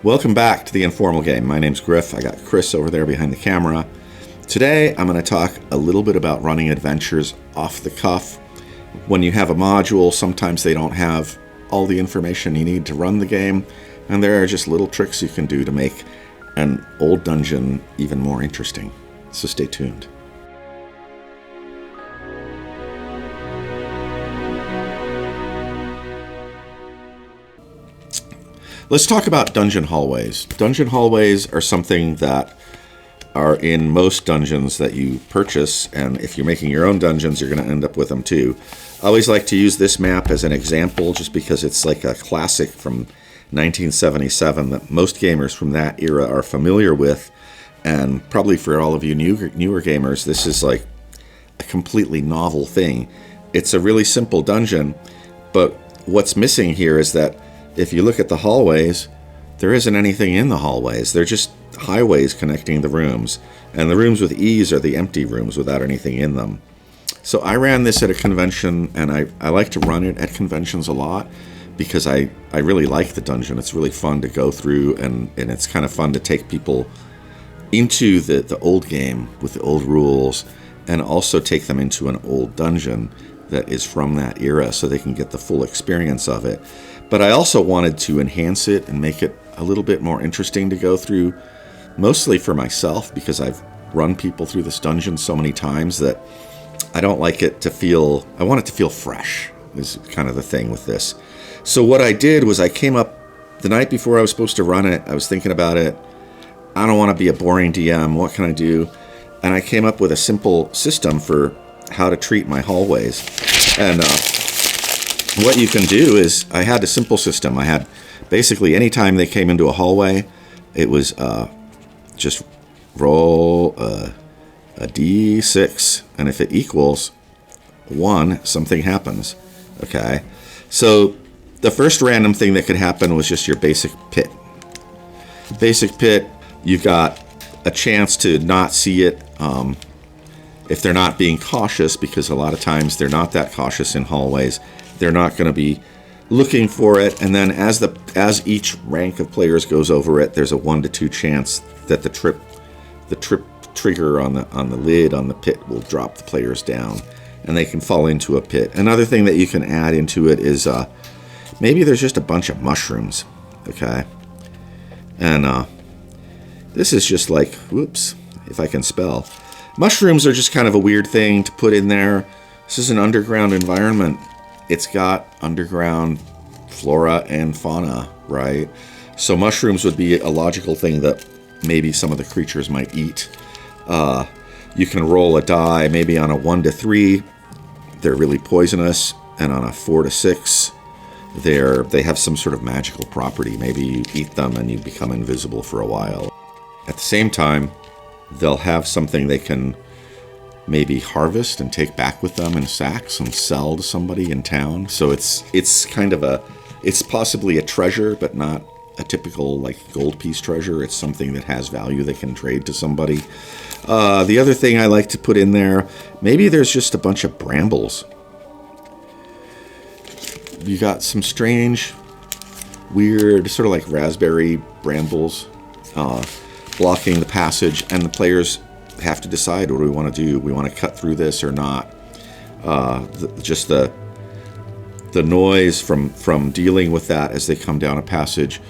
Welcome back to the Informal Game. My name's Griff. I got Chris over there behind the camera. Today I'm going to talk a little bit about running adventures off the cuff. When you have a module, sometimes they don't have all the information you need to run the game, and there are just little tricks you can do to make an old dungeon even more interesting. So stay tuned. Let's talk about dungeon hallways. Dungeon hallways are something that are in most dungeons that you purchase, and if you're making your own dungeons, you're going to end up with them too. I always like to use this map as an example just because it's like a classic from 1977 that most gamers from that era are familiar with, and probably for all of you newer gamers, this is like a completely novel thing. It's a really simple dungeon, but what's missing here is that if you look at the hallways, there isn't anything in the hallways. They're just highways connecting the rooms. And the rooms with ease are the empty rooms without anything in them. So I ran this at a convention, and I like to run it at conventions a lot because I really like the dungeon. It's really fun to go through, and it's kind of fun to take people into the old game with the old rules and also take them into an old dungeon that is from that era so they can get the full experience of it. But I also wanted to enhance it and make it a little bit more interesting to go through, mostly for myself because I've run people through this dungeon so many times that I don't like it to feel, I want it to feel fresh, is kind of the thing with this. So what I did was I came up the night before I was supposed to run it, I was thinking about it, I don't want to be a boring DM, what can I do? And I came up with a simple system for how to treat my hallways. And what you can do is, I had a simple system. I had basically anytime they came into a hallway, it was just roll a d6, and if it equals 1, something happens. Okay, so the first random thing that could happen was just your basic pit. Basic pit, you've got a chance to not see it if they're not being cautious, because a lot of times they're not that cautious in hallways. They're not going to be looking for it, and then as each rank of players goes over it, there's a 1 to 2 chance that the trip trigger on the lid on the pit will drop the players down, and they can fall into a pit. Another thing that you can add into it is maybe there's just a bunch of mushrooms, okay? And this is just like, whoops, if I can spell. Mushrooms are just kind of a weird thing to put in there. This is an underground environment. It's got underground flora and fauna, right? So mushrooms would be a logical thing that maybe some of the creatures might eat. You can roll a die, maybe on a 1 to 3, they're really poisonous, and on a 4 to 6, they have some sort of magical property. Maybe you eat them and you become invisible for a while. At the same time, they'll have something they can maybe harvest and take back with them in sacks and sell to somebody in town. So it's kind of it's possibly a treasure, but not a typical like gold piece treasure. It's something that has value they can trade to somebody. The other thing I like to put in there, maybe there's just a bunch of brambles. You got some strange, weird, sort of like raspberry brambles blocking the passage, and the players have to decide, what do we want to do? We want to cut through this or not? Just the noise from dealing with that as they come down a passage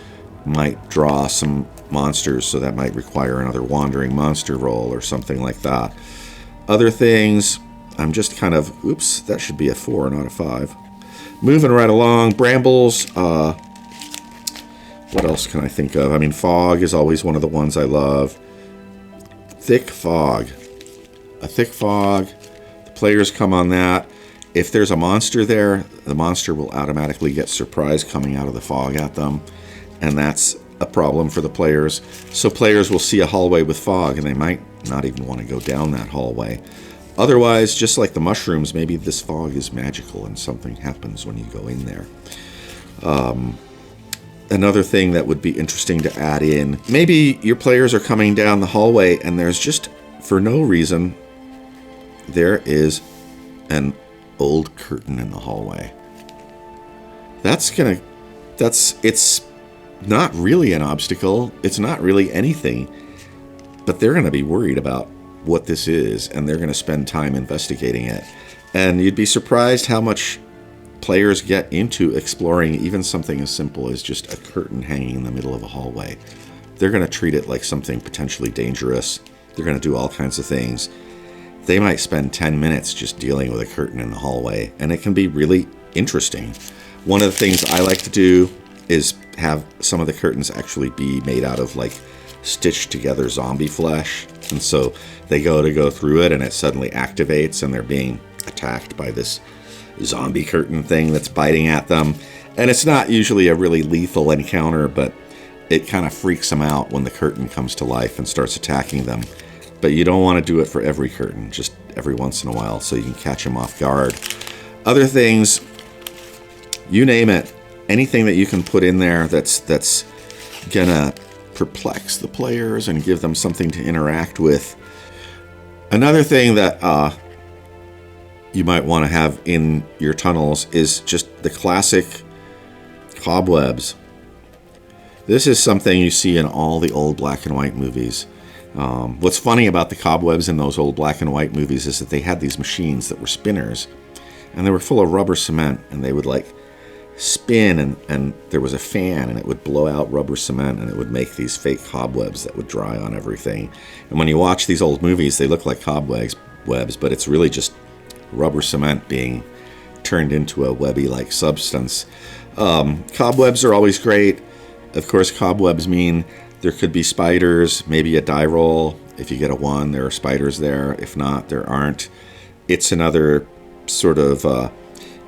might draw some monsters, so that might require another wandering monster roll or something like that. Other things, I'm just kind of, oops, that should be a 4, not a 5. Moving right along, brambles. What else can I think of? I mean, fog is always one of the ones I love. Thick fog. A thick fog. The players come on that. If there's a monster there, the monster will automatically get surprise coming out of the fog at them. And that's a problem for the players. So players will see a hallway with fog, and they might not even want to go down that hallway. Otherwise, just like the mushrooms, maybe this fog is magical and something happens when you go in there. Another thing that would be interesting to add in, maybe your players are coming down the hallway and there's just, for no reason, there is an old curtain in the hallway. It's not really an obstacle. It's not really anything. But they're going to be worried about what this is, and they're going to spend time investigating it. And you'd be surprised how much players get into exploring even something as simple as just a curtain hanging in the middle of a hallway. They're going to treat it like something potentially dangerous. They're going to do all kinds of things. They might spend 10 minutes just dealing with a curtain in the hallway, and it can be really interesting. One of the things I like to do is have some of the curtains actually be made out of like stitched together zombie flesh. And so they go through it, and it suddenly activates, and they're being attacked by this zombie curtain thing that's biting at them. And it's not usually a really lethal encounter, but it kind of freaks them out when the curtain comes to life and starts attacking them. But you don't want to do it for every curtain, just every once in a while, so you can catch them off guard. Other things, you name it, anything that you can put in there that's gonna perplex the players and give them something to interact with. Another thing that you might want to have in your tunnels is just the classic cobwebs. This is something you see in all the old black and white movies. What's funny about the cobwebs in those old black and white movies is that they had these machines that were spinners, and they were full of rubber cement, and they would like spin, and there was a fan, and it would blow out rubber cement, and it would make these fake cobwebs that would dry on everything. And when you watch these old movies, they look like cobwebs, but it's really just rubber cement being turned into a webby-like substance. Cobwebs are always great. Of course, cobwebs mean there could be spiders, maybe a die roll. If you get a 1, there are spiders there. If not, there aren't. It's another sort of,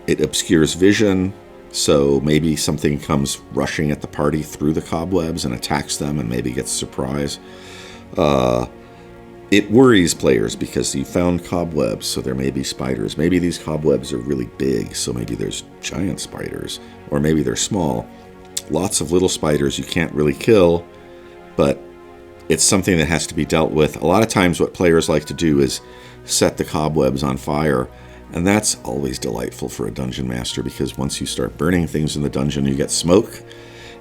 it obscures vision. So maybe something comes rushing at the party through the cobwebs and attacks them and maybe gets a surprise. It worries players because you found cobwebs, so there may be spiders. Maybe these cobwebs are really big, so maybe there's giant spiders. Or maybe they're small. Lots of little spiders you can't really kill, but it's something that has to be dealt with. A lot of times what players like to do is set the cobwebs on fire, and that's always delightful for a dungeon master, because once you start burning things in the dungeon, you get smoke.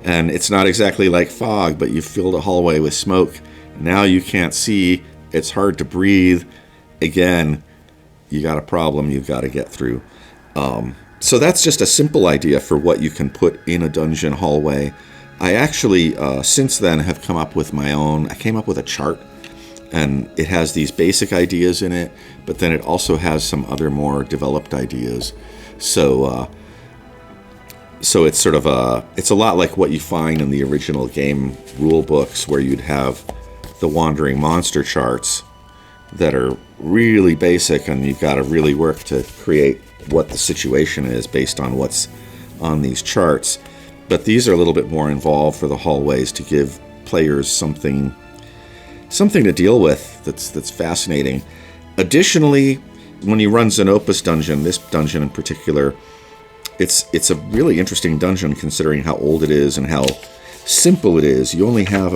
And it's not exactly like fog, but you've filled a hallway with smoke. Now you can't see. It's hard to breathe. Again, you got a problem you've got to get through. So that's just a simple idea for what you can put in a dungeon hallway. I actually, since then, have come up with my own. I came up with a chart, and it has these basic ideas in it, but then it also has some other more developed ideas. So it's sort of it's a lot like what you find in the original game rule books, where you'd have the wandering monster charts that are really basic, and you've got to really work to create what the situation is based on what's on these charts. But these are a little bit more involved for the hallways to give players something to deal with that's fascinating. Additionally, when you run Zenopus Dungeon, this dungeon in particular, it's a really interesting dungeon considering how old it is and how simple it is. You only have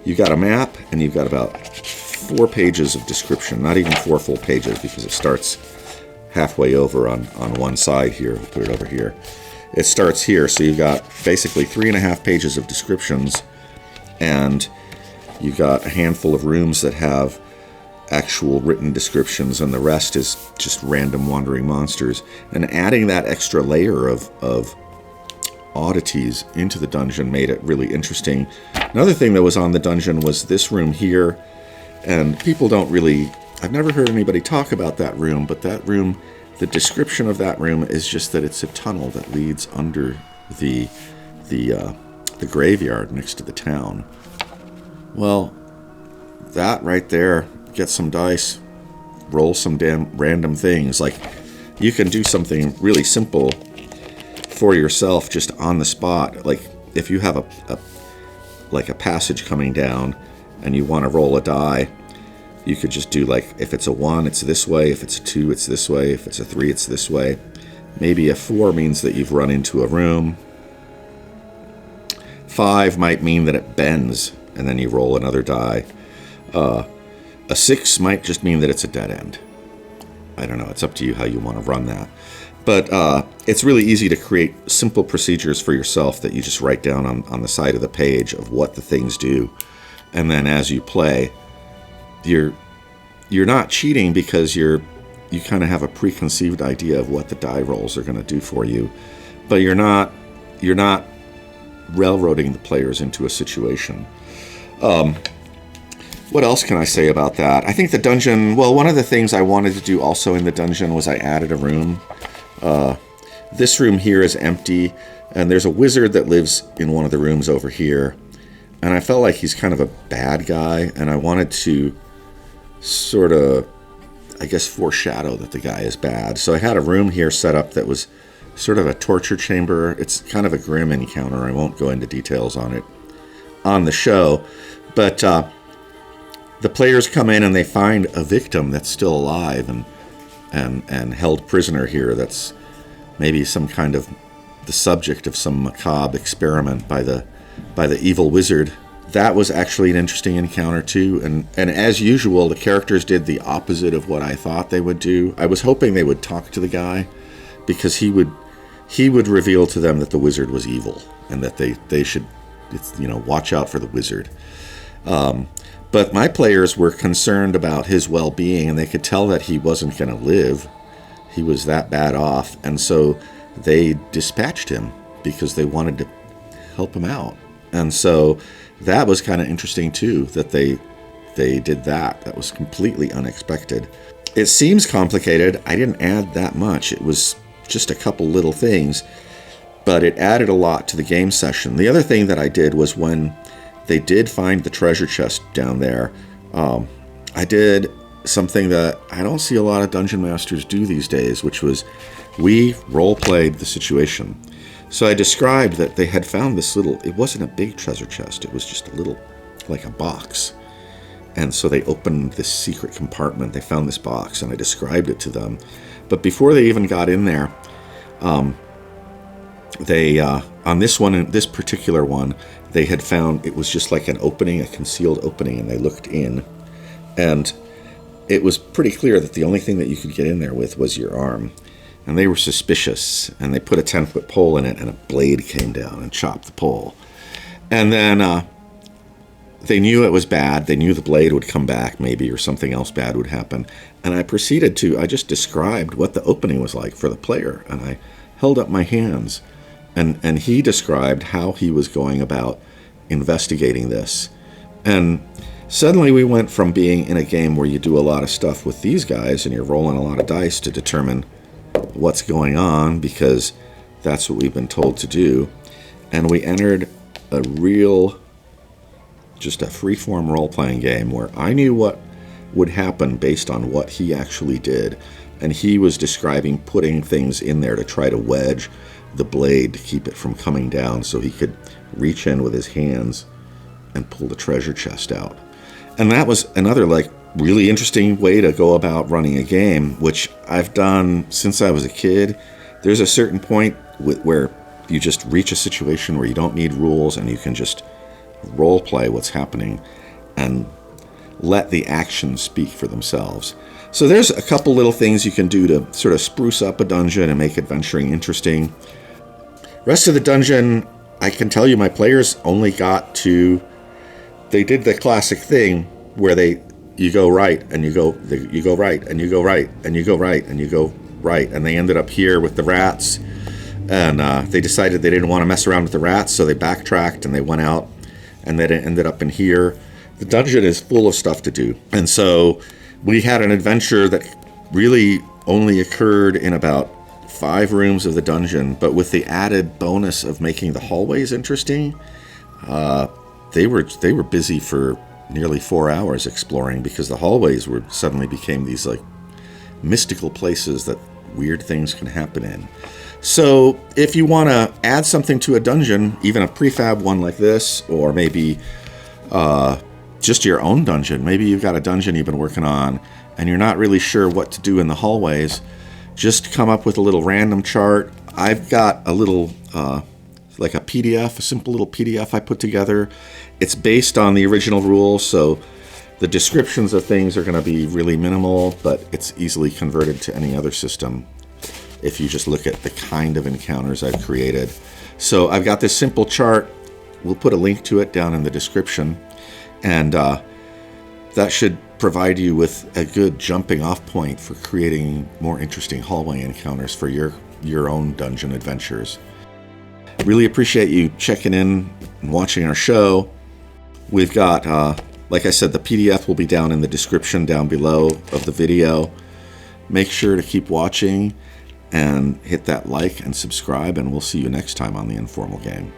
you've got a map, and you've got about 4 pages of description, not even 4 full pages, because it starts halfway over on one side here. I'll put it over here. It starts here, so you've got basically 3.5 pages of descriptions, and you've got a handful of rooms that have actual written descriptions, and the rest is just random wandering monsters. And adding that extra layer of oddities into the dungeon made it really interesting. Another thing that was on the dungeon was this room here, and people don't really, I've never heard anybody talk about that room, but that room, the description of that room is just that it's a tunnel that leads under the graveyard next to the town. Well, that right there, get some dice, roll some damn random things. Like, you can do something really simple for yourself just on the spot. Like, if you have a passage coming down and you want to roll a die, you could just do, like, if it's a 1, it's this way. If it's a 2, it's this way. If it's a 3, it's this way. Maybe a 4 means that you've run into a room. 5 might mean that it bends, and then you roll another die. A 6 might just mean that it's a dead end. I don't know. It's up to you how you want to run that. But it's really easy to create simple procedures for yourself that you just write down on the side of the page of what the things do. And then as you play, you're not cheating because you kind of have a preconceived idea of what the die rolls are going to do for you. But you're not railroading the players into a situation. What else can I say about that? I think the dungeon, well, one of the things I wanted to do also in the dungeon was I added a room. This room here is empty, and there's a wizard that lives in one of the rooms over here. And I felt like he's kind of a bad guy, and I wanted to sort of, I guess, foreshadow that the guy is bad. So I had a room here set up that was sort of a torture chamber. It's kind of a grim encounter. I won't go into details on it on the show. But the players come in and they find a victim that's still alive and held prisoner here that's maybe some kind of the subject of some macabre experiment by the evil wizard. That was actually an interesting encounter too, and as usual, the characters did the opposite of what I thought they would do. I was hoping they would talk to the guy, because he would reveal to them that the wizard was evil and that they should, watch out for the wizard. But my players were concerned about his well-being, and they could tell that he wasn't going to live. He was that bad off, and so they dispatched him because they wanted to help him out. And so that was kind of interesting too, that they did that. That was completely unexpected. It seems complicated. I didn't add that much. It was just a couple little things, but it added a lot to the game session. The other thing that I did was when they did find the treasure chest down there, I did something that I don't see a lot of dungeon masters do these days, which was we role-played the situation. So I described that they had found this little, it wasn't a big treasure chest, it was just a little, like a box. And so they opened this secret compartment, they found this box, and I described it to them. But before they even got in there, they, on this one, this particular one, they had found, it was just like an opening, a concealed opening, and they looked in. And it was pretty clear that the only thing that you could get in there with was your arm. And they were suspicious, and they put a 10-foot pole in it, and a blade came down and chopped the pole. And then they knew it was bad. They knew the blade would come back, maybe, or something else bad would happen. And I just described what the opening was like for the player, and I held up my hands. And he described how he was going about investigating this. And suddenly we went from being in a game where you do a lot of stuff with these guys, and you're rolling a lot of dice to determine what's going on, because that's what we've been told to do. And we entered just a free-form role-playing game where I knew what would happen based on what he actually did. And he was describing putting things in there to try to wedge the blade to keep it from coming down so he could reach in with his hands and pull the treasure chest out. And that was another, really interesting way to go about running a game, which I've done since I was a kid. There's a certain point where you just reach a situation where you don't need rules and you can just role play what's happening and let the actions speak for themselves. So there's a couple little things you can do to sort of spruce up a dungeon and make adventuring interesting. Rest of the dungeon, I can tell you my players only got to, they did the classic thing where you go right, and you go right, and you go right, and you go right, and you go right. And they ended up here with the rats, and they decided they didn't want to mess around with the rats, so they backtracked, and they went out, and then it ended up in here. The dungeon is full of stuff to do. And so we had an adventure that really only occurred in about 5 rooms of the dungeon, but with the added bonus of making the hallways interesting. They were busy for nearly 4 hours exploring, because the hallways suddenly became these mystical places that weird things can happen in. So if you want to add something to a dungeon, even a prefab one like this, or maybe just your own dungeon, maybe you've got a dungeon you've been working on and you're not really sure what to do in the hallways, just come up with a little random chart. I've got a little like a PDF, a simple little PDF I put together. It's based on the original rules, so the descriptions of things are going to be really minimal, but it's easily converted to any other system. if you just look at the kind of encounters I've created. So I've got this simple chart. We'll put a link to it down in the description, and that should provide you with a good jumping off point for creating more interesting hallway encounters for your own dungeon adventures. Really appreciate you checking in and watching our show. We've got, like I said, the PDF will be down in the description down below of the video. Make sure to keep watching and hit that like and subscribe, and we'll see you next time on The Informal Game.